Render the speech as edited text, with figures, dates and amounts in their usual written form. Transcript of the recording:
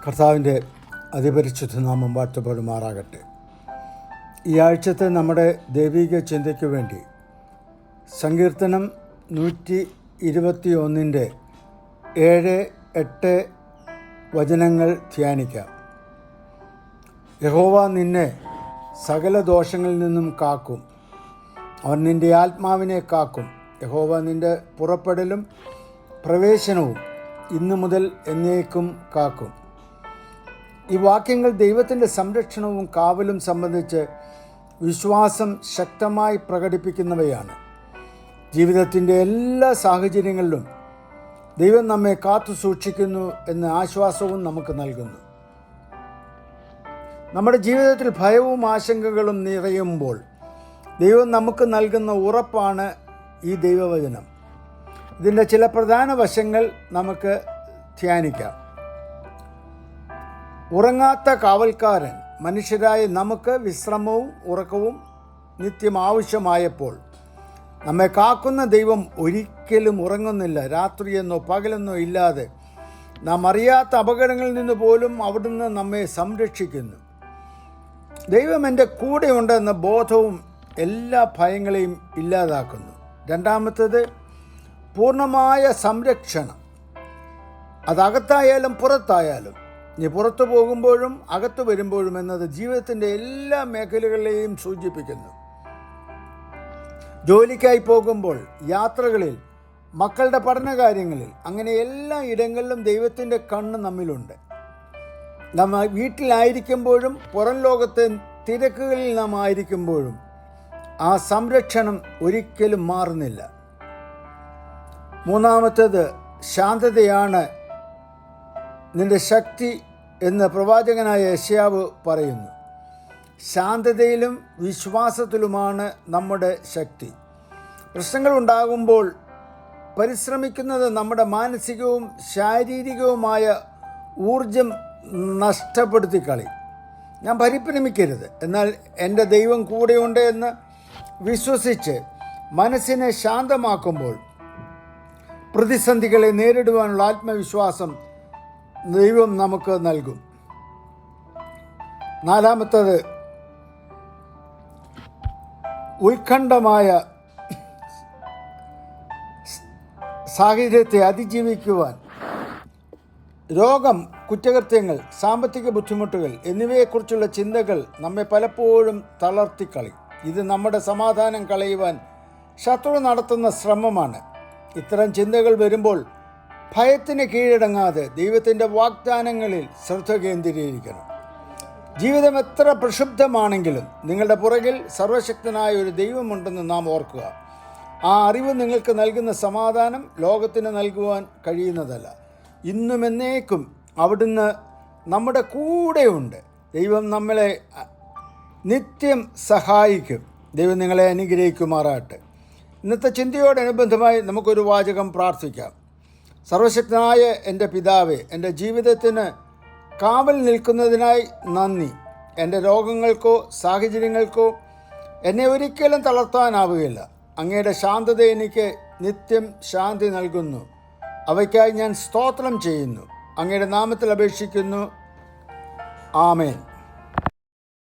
കർത്താവിൻ്റെ അതിപരിശുദ്ധ നാമം വാഴ്ത്തപ്പെടുമാറാകട്ടെ. ഈ ആഴ്ചത്തെ നമ്മുടെ ദൈവിക ചിന്തയ്ക്ക് വേണ്ടി സങ്കീർത്തനം 121 7-8 വചനങ്ങൾ ധ്യാനിക്കാം. യഹോവ നിന്നെ സകല ദോഷങ്ങളിൽ നിന്നും കാക്കും, അവൻ നിൻ്റെ ആത്മാവിനെ കാക്കും. യഹോവ നിൻ്റെ പുറപ്പെടലും പ്രവേശനവും ഇന്നു മുതൽ എന്നേക്കും കാക്കും. ഈ വാക്യങ്ങൾ ദൈവത്തിൻ്റെ സംരക്ഷണവും കാവലും സംബന്ധിച്ച് വിശ്വാസം ശക്തമായി പ്രകടിപ്പിക്കുന്നവയാണ്. ജീവിതത്തിൻ്റെ എല്ലാ സാഹചര്യങ്ങളിലും ദൈവം നമ്മെ കാത്തു സൂക്ഷിക്കുന്നു എന്ന ആശ്വാസവും നമുക്ക് നൽകുന്നു. നമ്മുടെ ജീവിതത്തിൽ ഭയവും ആശങ്കകളും നിറയുമ്പോൾ ദൈവം നമുക്ക് നൽകുന്ന ഉറപ്പാണ് ഈ ദൈവവചനം. ഇതിൻ്റെ ചില പ്രധാന വശങ്ങൾ നമുക്ക് ധ്യാനിക്കാം. ഉറങ്ങാത്ത കാവൽക്കാരൻ മനുഷ്യരായ നമുക്ക് വിശ്രമവും ഉറക്കവും നിത്യം ആവശ്യമായപ്പോൾ നമ്മെ കാക്കുന്ന ദൈവം ഒരിക്കലും ഉറങ്ങുന്നില്ല. രാത്രിയെന്നോ പകലെന്നോ ഇല്ലാതെ നാം അറിയാത്ത അപകടങ്ങളിൽ നിന്ന് പോലും അവിടുന്ന് നമ്മെ സംരക്ഷിക്കുന്നു. ദൈവം എൻ്റെ കൂടെയുണ്ടെന്ന ബോധവും എല്ലാ ഭയങ്ങളെയും ഇല്ലാതാക്കുന്നു. രണ്ടാമത്തേത് പൂർണ്ണമായ സംരക്ഷണം. അതകത്തായാലും പുറത്തായാലും, നീ പുറത്തു പോകുമ്പോഴും അകത്തു വരുമ്പോഴും എന്നത് ജീവിതത്തിൻ്റെ എല്ലാ മേഖലകളെയും സൂചിപ്പിക്കുന്നു. ജോലിക്കായി പോകുമ്പോൾ, യാത്രകളിൽ, മക്കളുടെ പഠനകാര്യങ്ങളിൽ, അങ്ങനെ എല്ലാ ഇടങ്ങളിലും ദൈവത്തിൻ്റെ കണ്ണ് നമ്മിലുണ്ട്. നാം വീട്ടിലായിരിക്കുമ്പോഴും പുറം ലോകത്തെ തിരക്കുകളിൽ നാം ആയിരിക്കുമ്പോഴും ആ സംരക്ഷണം ഒരിക്കലും മാറുന്നില്ല. മൂന്നാമത്തേത് ശാന്തതയാണ് നിന്റെ ശക്തി എന്ന് പ്രവാചകനായ യെശയ്യാവ് പറയുന്നു. ശാന്തതയിലും വിശ്വാസത്തിലുമാണ് നമ്മുടെ ശക്തി. പ്രശ്നങ്ങൾ ഉണ്ടാകുമ്പോൾ പരിശ്രമിക്കുന്നത് നമ്മുടെ മാനസികവും ശാരീരികവുമായ ഊർജം നഷ്ടപ്പെടുത്തി കളയും. ഞാൻ പരിഭ്രമിക്കരുത്, എന്നാൽ എൻ്റെ ദൈവം കൂടെയുണ്ട് എന്ന് വിശ്വസിച്ച് മനസ്സിനെ ശാന്തമാക്കുമ്പോൾ പ്രതിസന്ധികളെ നേരിടുവാനുള്ള ആത്മവിശ്വാസം ദൈവം നമുക്ക് നൽകും. നാലാമത്തത് ഉത്കണ്ഠമായ സാഹചര്യത്തെ അതിജീവിക്കുവാൻ രോഗം, കുറ്റകൃത്യങ്ങൾ, സാമ്പത്തിക ബുദ്ധിമുട്ടുകൾ എന്നിവയെക്കുറിച്ചുള്ള ചിന്തകൾ നമ്മെ പലപ്പോഴും തളർത്തിക്കളയും. ഇത് നമ്മുടെ സമാധാനം കളയുവാൻ ശത്രു നടത്തുന്ന ശ്രമമാണ്. ഇത്തരം ചിന്തകൾ വരുമ്പോൾ ഭയത്തിന് കീഴടങ്ങാതെ ദൈവത്തിൻ്റെ വാഗ്ദാനങ്ങളിൽ ശ്രദ്ധ കേന്ദ്രീകരിക്കണം. ജീവിതം എത്ര പ്രക്ഷുബ്ധമാണെങ്കിലും നിങ്ങളുടെ പുറകിൽ സർവശക്തനായ ഒരു ദൈവമുണ്ടെന്ന് നാം ഓർക്കുക. ആ അറിവ് നിങ്ങൾക്ക് നൽകുന്ന സമാധാനം ലോകത്തിന് നൽകുവാൻ കഴിയുന്നതല്ല. ഇന്നും എന്നേക്കും അവിടുന്ന് നമ്മുടെ കൂടെയുണ്ട്. ദൈവം നമ്മളെ നിത്യം സഹായിക്കും. ദൈവം നിങ്ങളെ അനുഗ്രഹിക്കുമാറാട്ടെ. ഇന്നത്തെ ചിന്തയോടനുബന്ധമായി നമുക്കൊരു വാചകം പ്രാർത്ഥിക്കാം. സർവശക്തനായ എൻ്റെ പിതാവേ, എൻ്റെ ജീവിതത്തിന് കാവൽ നിൽക്കുന്നതിനായി നന്ദി. എൻ്റെ രോഗങ്ങൾക്കോ സാഹചര്യങ്ങൾക്കോ എന്നെ ഒരിക്കലും തളർത്താനാവുകയില്ല. അങ്ങയുടെ ശാന്തത എനിക്ക് നിത്യം ശാന്തി നൽകുന്നു. അവയ്ക്കായി ഞാൻ സ്തോത്രം ചെയ്യുന്നു. അങ്ങയുടെ നാമത്തിൽ അപേക്ഷിക്കുന്നു. ആമേൻ.